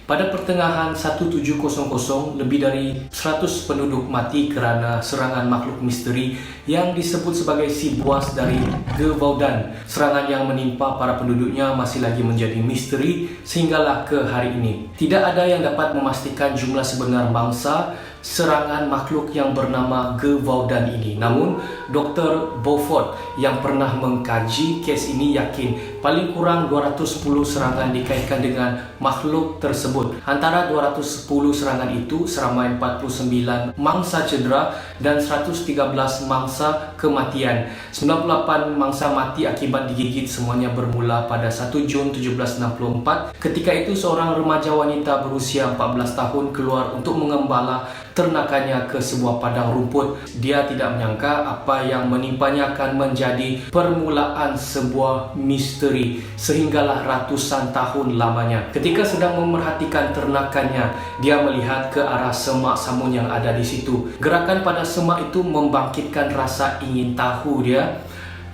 Pada pertengahan 1700, lebih dari 100 penduduk mati kerana serangan makhluk misteri yang disebut sebagai si buas dari Gevaudan. Serangan yang menimpa para penduduknya masih lagi menjadi misteri sehinggalah ke hari ini. Tidak ada yang dapat memastikan jumlah sebenar mangsa serangan makhluk yang bernama Gevaudan ini. Namun, Dr. Beaufort yang pernah mengkaji kes ini yakin paling kurang 210 serangan dikaitkan dengan makhluk tersebut. Antara 210 serangan itu, seramai 49 mangsa cedera dan 113 mangsa kematian. 98 mangsa mati akibat digigit, semuanya bermula pada 1 Jun 1764. Ketika itu, seorang remaja wanita berusia 14 tahun keluar untuk mengembala ternakannya ke sebuah padang rumput. Dia tidak menyangka apa yang menimpanya akan menjadi permulaan sebuah misteri sehinggalah ratusan tahun lamanya. Ketika sedang memerhatikan ternakannya, dia melihat ke arah semak samun yang ada di situ. Gerakan pada semak itu membangkitkan rasa ingin tahu dia.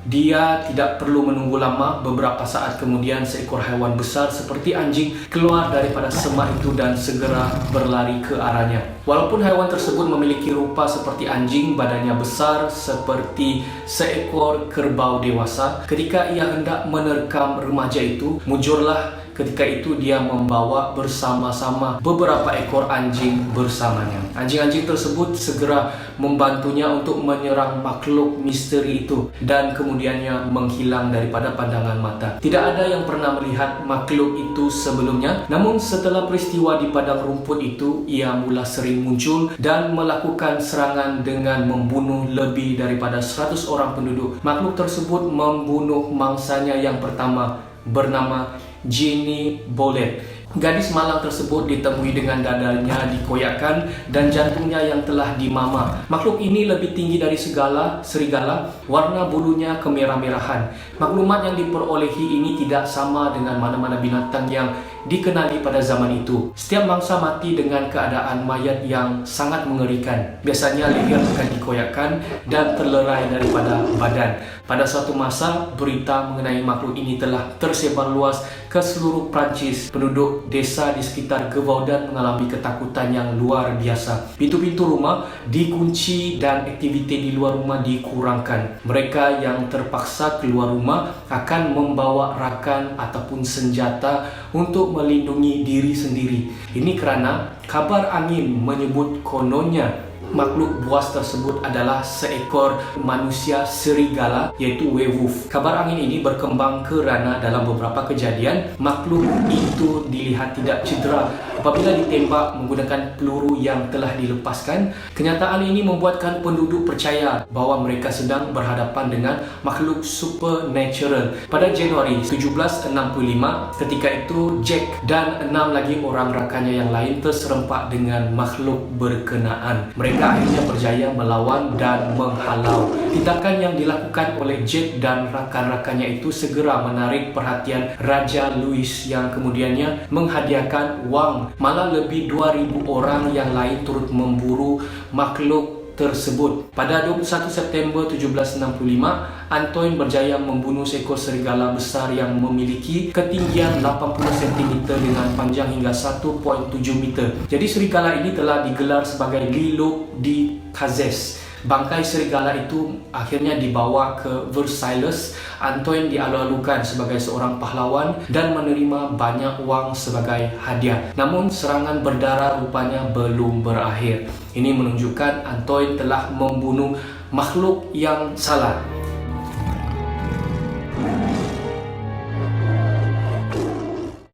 Dia tidak perlu menunggu lama. Beberapa saat kemudian, seekor haiwan besar seperti anjing keluar daripada semak itu dan segera berlari ke arahnya. Walaupun haiwan tersebut memiliki rupa seperti anjing, badannya besar seperti seekor kerbau dewasa. Ketika ia hendak menerkam remaja itu, mujurlah ketika itu dia membawa bersama-sama beberapa ekor anjing bersamanya. Anjing-anjing tersebut segera membantunya untuk menyerang makhluk misteri itu dan kemudiannya menghilang daripada pandangan mata. Tidak ada yang pernah melihat makhluk itu sebelumnya. Namun setelah peristiwa di padang rumput itu, ia mula sering muncul dan melakukan serangan dengan membunuh lebih daripada 100 orang penduduk. Makhluk tersebut membunuh mangsanya yang pertama, bernama Jenny Bollet. Gadis malang tersebut ditemui dengan dadanya dikoyakkan dan jantungnya yang telah dimama. Makhluk ini lebih tinggi dari serigala, warna bulunya kemerah-merahan. Maklumat yang diperolehi ini tidak sama dengan mana-mana binatang yang dikenali pada zaman itu. Setiap mangsa mati dengan keadaan mayat yang sangat mengerikan. Biasanya leher akan dikoyakkan dan terlerai daripada badan. Pada suatu masa, berita mengenai makhluk ini telah tersebar luas ke seluruh Prancis. Penduduk desa di sekitar Gevaudan mengalami ketakutan yang luar biasa. Pintu-pintu rumah dikunci dan aktiviti di luar rumah dikurangkan. Mereka yang terpaksa keluar rumah akan membawa rakan ataupun senjata untuk melindungi diri sendiri. Ini kerana kabar angin menyebut kononnya makhluk buas tersebut adalah seekor manusia serigala, yaitu werewolf. Kabar angin ini berkembang kerana dalam beberapa kejadian makhluk itu dilihat tidak cedera apabila ditembak menggunakan peluru yang telah dilepaskan. Kenyataan ini membuatkan penduduk percaya bahawa mereka sedang berhadapan dengan makhluk supernatural. Pada Januari 1765, ketika itu Jack dan 6 lagi orang rakannya yang lain terserempak dengan makhluk berkenaan. Mereka akhirnya berjaya melawan dan menghalau. Tindakan yang dilakukan oleh Jack dan rakan-rakannya itu segera menarik perhatian Raja Louis yang kemudiannya menghadiahkan wang. Malah lebih 2,000 orang yang lain turut memburu makhluk tersebut. Pada 21 September 1765, Antoine berjaya membunuh seekor serigala besar yang memiliki ketinggian 80 cm dengan panjang hingga 1,7 meter. Jadi serigala ini telah digelar sebagai Lilo di Cazes. Bangkai serigala itu akhirnya dibawa ke Versailles. Antoine dialu-alukan sebagai seorang pahlawan dan menerima banyak wang sebagai hadiah. Namun serangan berdarah rupanya belum berakhir. Ini menunjukkan Antoine telah membunuh makhluk yang salah.